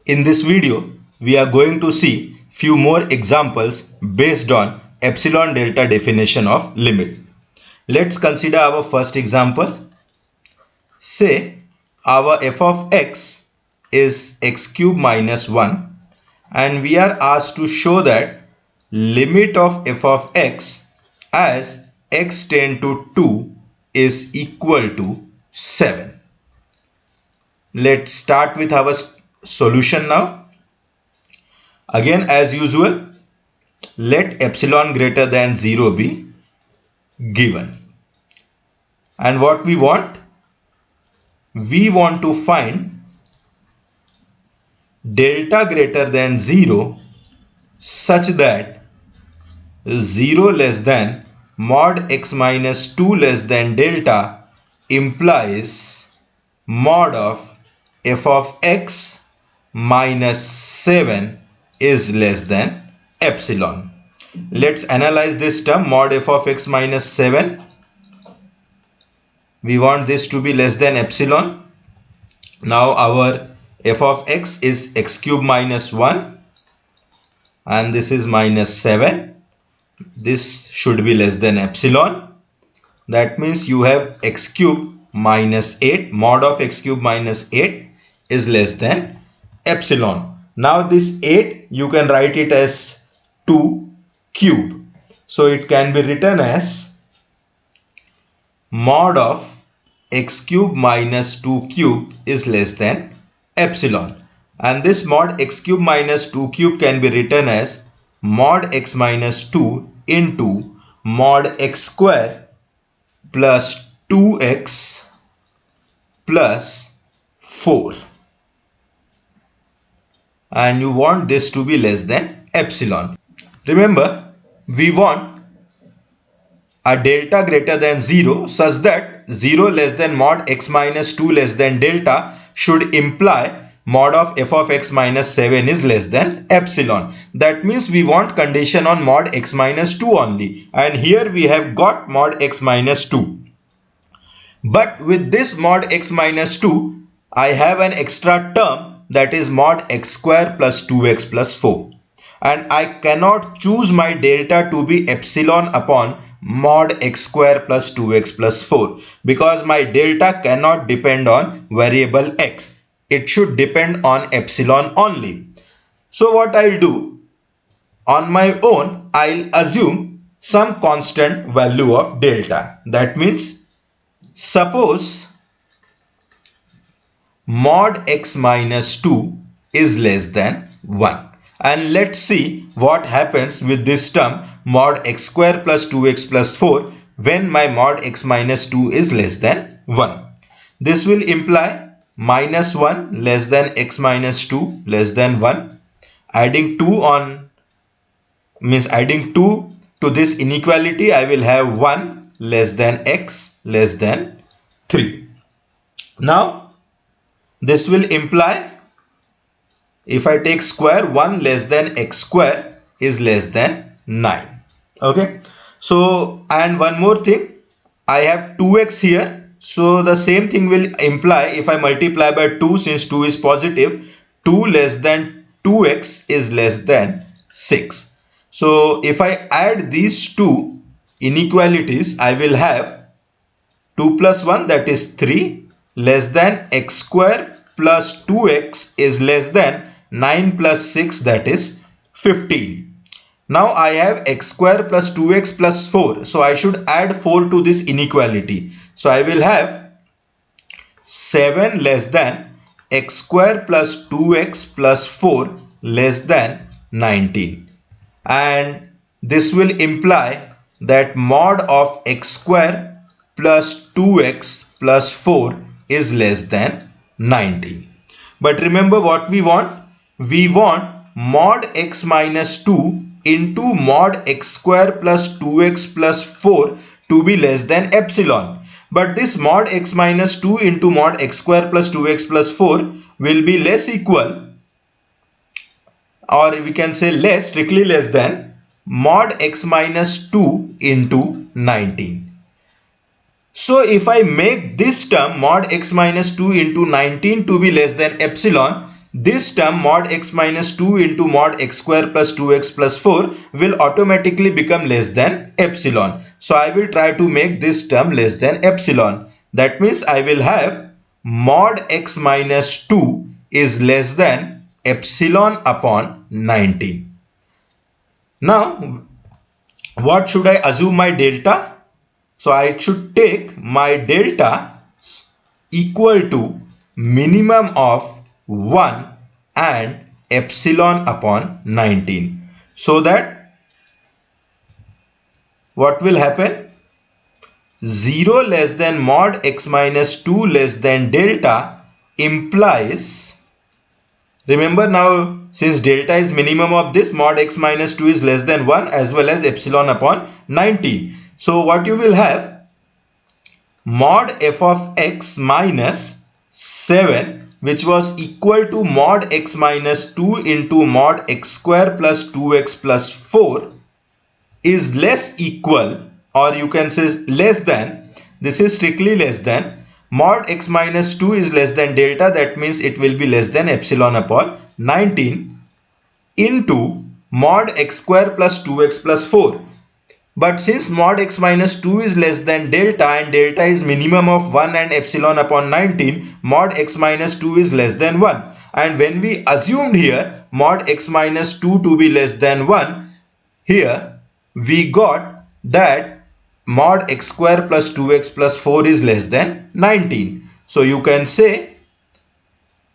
In this video, we are going to see few more examples based on epsilon delta definition of limit. Let's consider our first example. Say our f of x is x cube minus 1 and we are asked to show that limit of f of x as x tend to 2 is equal to 7. Let's start with our solution now. Again, as usual, let epsilon greater than 0 be given. And what we want? We want to find delta greater than 0 such that 0 less than mod x minus 2 less than delta implies mod of f of x minus 7 is less than epsilon. Let's analyze this term, mod f of x minus 7. We want this to be less than epsilon. Now our f of x is x cube minus 1 and this is minus 7. This should be less than epsilon. That means you have x cube minus 8. Mod of x cube minus 8 is less than epsilon. Now this 8 you can write it as 2 cube. So it can be written as mod of x cube minus 2 cube is less than epsilon. And this mod x cube minus 2 cube can be written as mod x minus 2 into mod x square plus 2x plus 4. And you want this to be less than epsilon. Remember, we want a delta greater than 0 such that 0 less than mod x minus 2 less than delta should imply mod of f of x minus 7 is less than epsilon. That means we want condition on mod x minus 2 only. And here we have got mod x minus 2. But with this mod x minus 2, I have an extra term that is mod x square plus 2x plus 4. And I cannot choose my delta to be epsilon upon mod x square plus 2x plus 4 because my delta cannot depend on variable x. It should depend on epsilon only. So what I'll do, on my own, I'll assume some constant value of delta. That means suppose mod x minus 2 is less than 1. And let's see what happens with this term mod x square plus 2x plus 4 when my mod x minus 2 is less than 1. This will imply minus 1 less than x minus 2 less than 1. Adding 2 to this inequality, I will have 1 less than x less than 3. Now this will imply, if I take square, 1 less than x square is less than 9. Okay. So, and one more thing, I have 2x here. So the same thing will imply if I multiply by 2, since 2 is positive, 2 less than 2x is less than 6. So if I add these two inequalities, I will have 2 plus 1, that is 3, less than x square plus 2x is less than 9 plus 6, that is 15. Now I have x square plus 2x plus 4. So I should add 4 to this inequality. So I will have 7 less than x square plus 2x plus 4 less than 19. And this will imply that mod of x square plus 2x plus 4 is less than 19. But remember what we want? We want mod x minus 2 into mod x square plus 2x plus 4 to be less than epsilon. But this mod x minus 2 into mod x square plus 2x plus 4 will be less equal, or we can say less, strictly less than mod x minus 2 into 19. So if I make this term mod x minus 2 into 19 to be less than epsilon, this term mod x minus 2 into mod x square plus 2x plus 4 will automatically become less than epsilon. So I will try to make this term less than epsilon. That means I will have mod x minus 2 is less than epsilon upon 19. Now, what should I assume my delta? So I should take my delta equal to minimum of 1 and epsilon upon 19. So that what will happen? 0 less than mod x minus 2 less than delta implies, remember now, since delta is minimum of this, mod x minus 2 is less than 1 as well as epsilon upon 19. So what you will have, mod f of x minus 7, which was equal to mod x minus 2 into mod x square plus 2x plus 4 is less equal, or you can say less than, this is strictly less than, mod x minus 2 is less than delta, that means it will be less than epsilon upon 19 into mod x square plus 2x plus 4. But since mod x minus 2 is less than delta and delta is minimum of 1 and epsilon upon 19, mod x minus 2 is less than 1. And when we assumed here mod x minus 2 to be less than 1, here we got that mod x square plus 2x plus 4 is less than 19. So you can say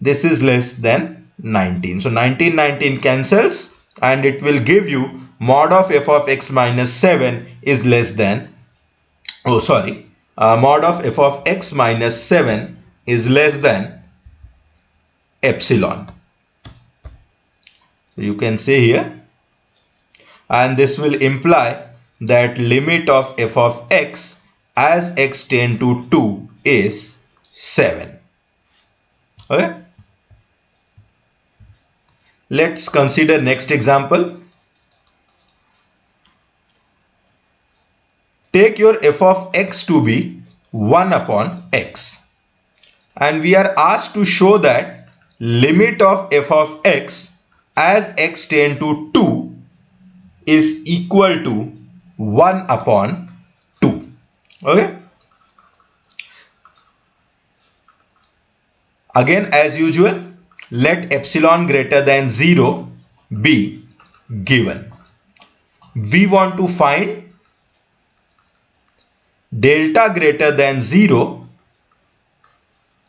this is less than 19. So 19 cancels and it will give you mod of f of x minus 7 is less than, mod of f of x minus 7 is less than epsilon. You can say here, and this will imply that limit of f of x as x tend to 2 is 7. Okay. Let's consider next example. Take your f of x to be 1 upon x, and we are asked to show that limit of f of x as x tend to 2 is equal to 1 upon 2. Okay. Again, as usual, let epsilon greater than 0 be given. We want to find delta greater than 0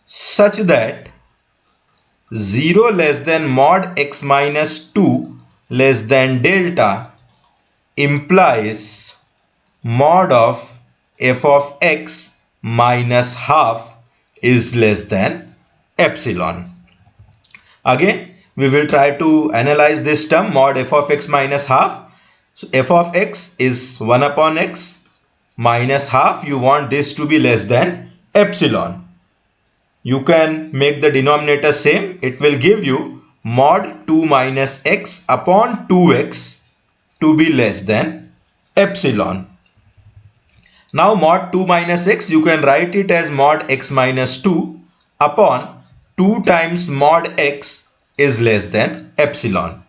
such that 0 less than mod x minus 2 less than delta implies mod of f of x minus half is less than epsilon. Again, we will try to analyze this term mod f of x minus half. So f of x is 1 upon x minus half, you want this to be less than epsilon. You can make the denominator same. It will give you mod 2 minus x upon 2x to be less than epsilon. Now mod 2 minus x, you can write it as mod x minus 2 upon 2 times mod x is less than epsilon.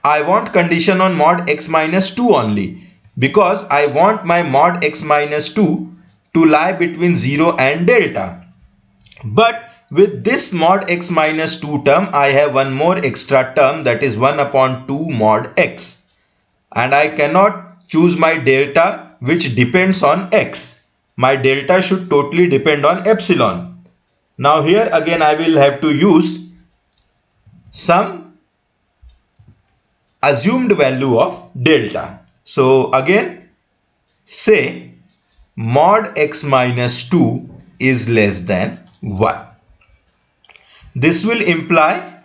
I want condition on mod x minus 2 only, because I want my mod x minus 2 to lie between 0 and delta. But with this mod x minus 2 term, I have one more extra term, that is 1 upon 2 mod x. And I cannot choose my delta which depends on x. My delta should totally depend on epsilon. Now here again I will have to use some assumed value of delta. So again, say mod x minus 2 is less than 1. This will imply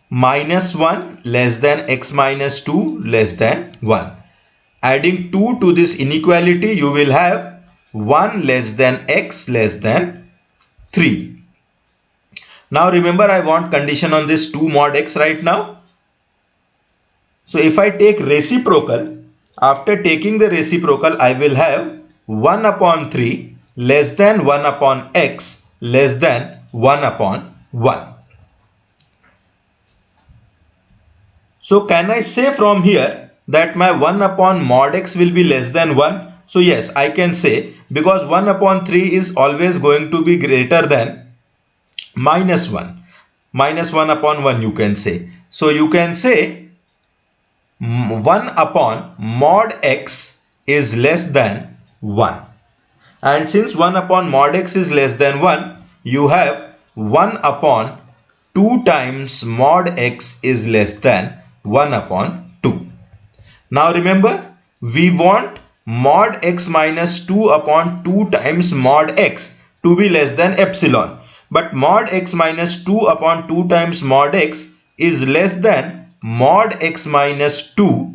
minus 1 less than x minus 2 less than 1. Adding 2 to this inequality, you will have 1 less than x less than 3. Now remember, I want condition on this 2 mod x right now. So if I take reciprocal, after taking the reciprocal, I will have 1 upon 3 less than 1 upon x less than 1 upon 1. So can I say from here that my 1 upon mod x will be less than 1? So yes, I can say, because 1 upon 3 is always going to be greater than minus 1. Minus 1 upon 1 you can say. So you can say 1 upon mod x is less than 1. And since 1 upon mod x is less than 1, you have 1 upon 2 times mod x is less than 1 upon 2. Now remember, we want mod x minus 2 upon 2 times mod x to be less than epsilon. But mod x minus 2 upon 2 times mod x is less than mod x minus 2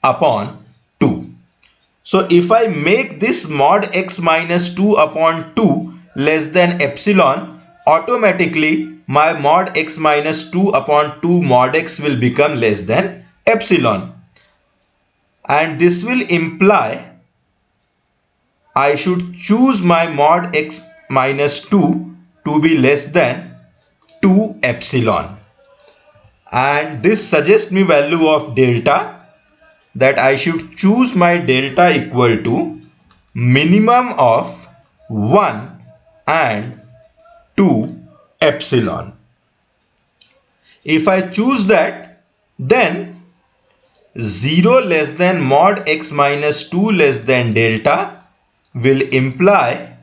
upon 2. So if I make this mod x minus 2 upon 2 less than epsilon, automatically my mod x minus 2 upon 2 mod x will become less than epsilon. And this will imply I should choose my mod x minus 2 to be less than 2 epsilon. And this suggests me value of delta, that I should choose my delta equal to minimum of 1 and 2 epsilon. If I choose that, then 0 less than mod x minus 2 less than delta will imply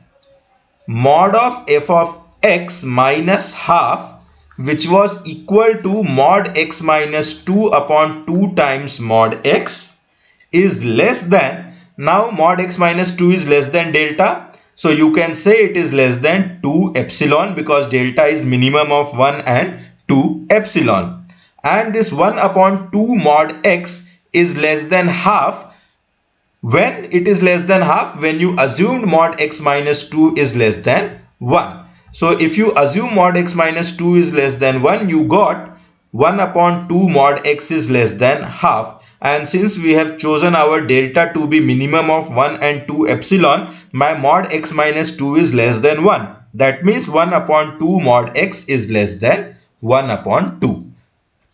mod of f of x minus half, which was equal to mod x minus 2 upon 2 times mod x, is less than, now mod x minus 2 is less than delta, so you can say it is less than 2 epsilon, because delta is minimum of 1 and 2 epsilon. And this 1 upon 2 mod x is less than half. When it is less than half? When you assumed mod x minus 2 is less than 1. So if you assume mod x minus 2 is less than 1, you got 1 upon 2 mod x is less than half. And since we have chosen our delta to be minimum of 1 and 2 epsilon, my mod x minus 2 is less than 1. That means 1 upon 2 mod x is less than 1 upon 2.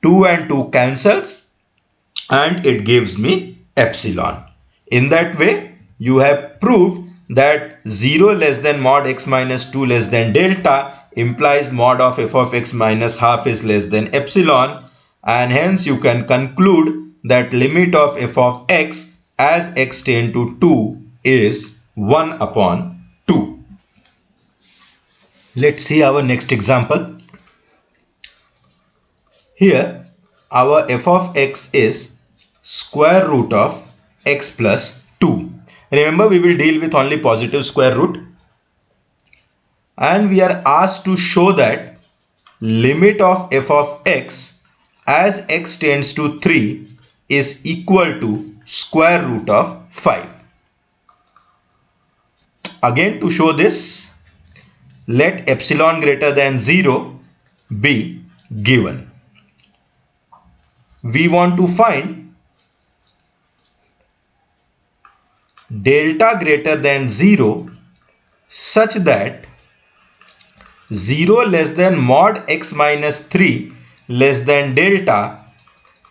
2 and 2 cancels and it gives me epsilon. In that way, you have proved that 0 less than mod x minus 2 less than delta implies mod of f of x minus half is less than epsilon, and hence you can conclude that limit of f of x as x tend to 2 is 1 upon 2. Let's see our next example. Here our f of x is square root of x plus 2. Remember, we will deal with only positive square root. And we are asked to show that limit of f of x as x tends to 3 is equal to square root of 5. Again, to show this, let epsilon greater than 0 be given. We want to find delta greater than 0 such that 0 less than mod x minus 3 less than delta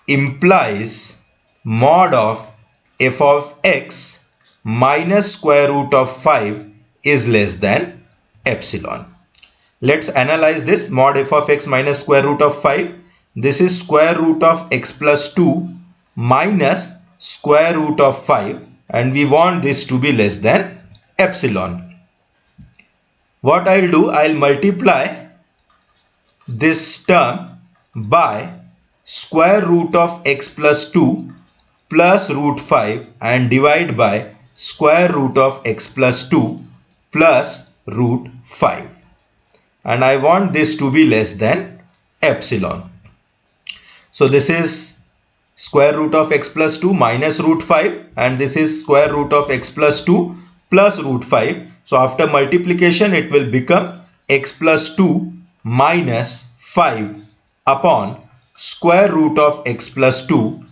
implies mod of f of x minus square root of 5 is less than epsilon. Let's analyze this. Mod f of x minus square root of 5. This is square root of x plus 2 minus square root of 5. And we want this to be less than epsilon. What I'll do, I'll multiply this term by square root of x plus 2 plus root 5 and divide by square root of x plus 2 plus root 5. And I want this to be less than epsilon. So this is square root of x plus 2 minus root 5, and this is square root of x plus 2 plus root 5. So after multiplication it will become x plus 2 minus 5 upon square root of x plus 2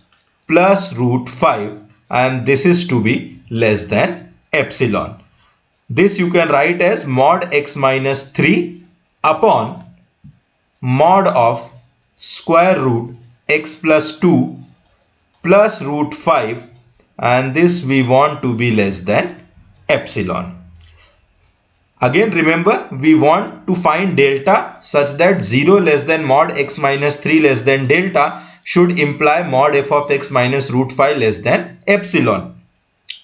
plus root 5, and this is to be less than epsilon. This you can write as mod x minus 3 upon mod of square root x plus 2 plus root 5, and this we want to be less than epsilon. Again, remember, we want to find delta such that 0 less than mod x minus 3 less than delta should imply mod f of x minus root 5 less than epsilon.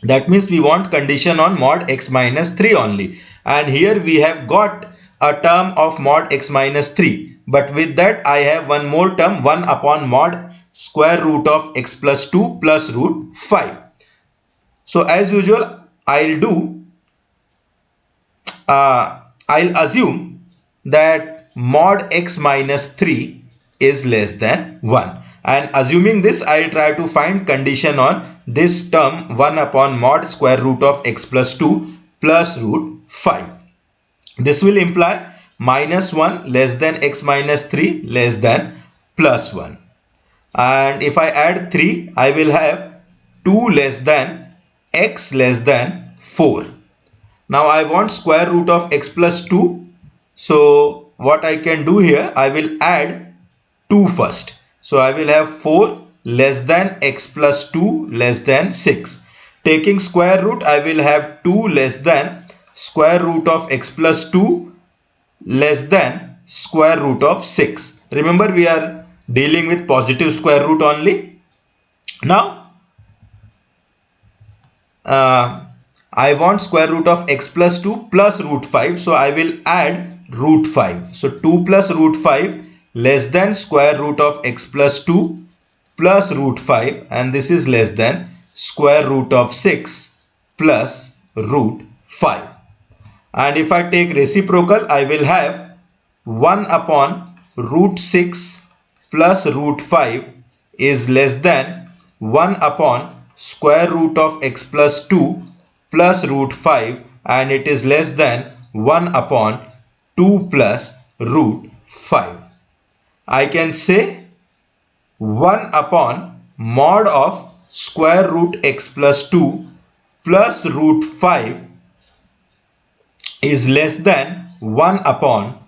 That means we want condition on mod x minus 3 only. And here we have got a term of mod x minus 3. But with that I have one more term, 1 upon mod square root of x plus 2 plus root 5. So as usual, I'll assume that mod x minus 3 is less than 1. And assuming this, I'll try to find condition on this term 1 upon mod square root of x plus 2 plus root 5. This will imply minus 1 less than x minus 3 less than plus 1. And if I add 3, I will have 2 less than x less than 4. Now I want square root of x plus 2. So what I can do here, I will add 2 first. So I will have 4 less than x plus 2 less than 6. Taking square root, I will have 2 less than square root of x plus 2 less than square root of 6. Remember, we are dealing with positive square root only. Now I want square root of x plus 2 plus root 5. So I will add root 5. So 2 plus root 5 less than square root of x plus 2 plus root 5, and this is less than square root of 6 plus root 5. And if I take reciprocal, I will have 1 upon root 6 plus root 5 is less than 1 upon square root of x plus 2 plus root 5, and it is less than 1 upon 2 plus root 5. I can say 1 upon mod of square root x plus 2 plus root 5 is less than 1 upon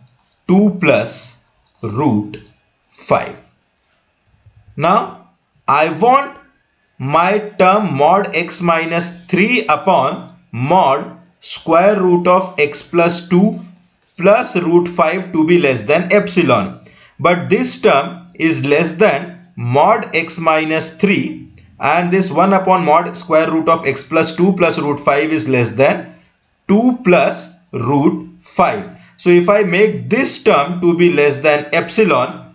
2 plus root 5. Now I want my term mod x minus 3 upon mod square root of x plus 2 plus root 5 to be less than epsilon. But this term is less than mod x minus 3, and this 1 upon mod square root of x plus 2 plus root 5 is less than 2 plus root 5. So if I make this term to be less than epsilon,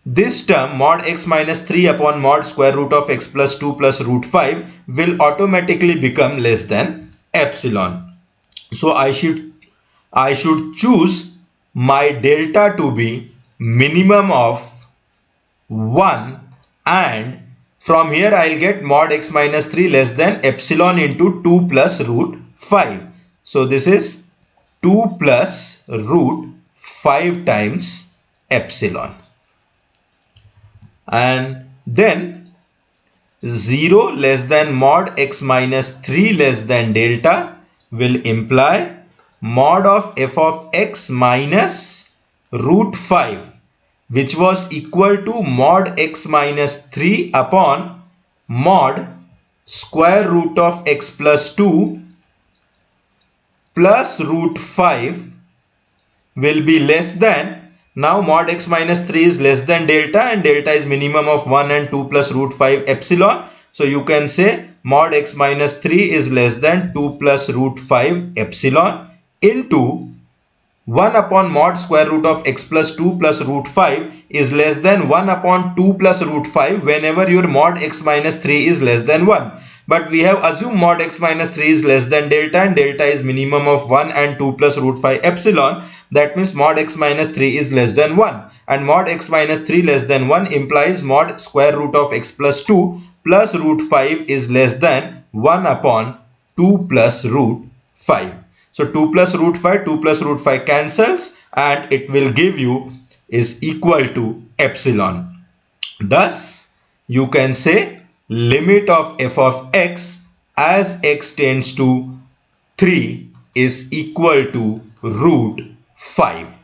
this term mod x minus 3 upon mod square root of x plus 2 plus root 5 will automatically become less than epsilon. So I should choose my delta to be minimum of 1, and from here I'll get mod x minus 3 less than epsilon into 2 plus root 5. So this is 2 plus root 5 times epsilon. And then 0 less than mod x minus 3 less than delta will imply mod of f of x minus root 5, which was equal to mod x minus 3 upon mod square root of x plus 2 plus root 5 will be less than, now mod x minus 3 is less than delta, and delta is minimum of 1 and 2 plus root 5 epsilon. So you can say mod x minus 3 is less than 2 plus root 5 epsilon into 1 upon mod square root of x plus 2 plus root 5 is less than 1 upon 2 plus root 5 whenever your mod x minus 3 is less than 1. But we have assumed mod x minus 3 is less than delta, and delta is minimum of 1 and 2 plus root 5 epsilon. That means mod x minus 3 is less than 1, and mod x minus 3 less than 1 implies mod square root of x plus 2 plus root 5 is less than 1 upon 2 plus root 5. So 2 plus root 5 cancels, and it will give you is equal to epsilon. Thus you can say limit of f of x as x tends to 3 is equal to root 5.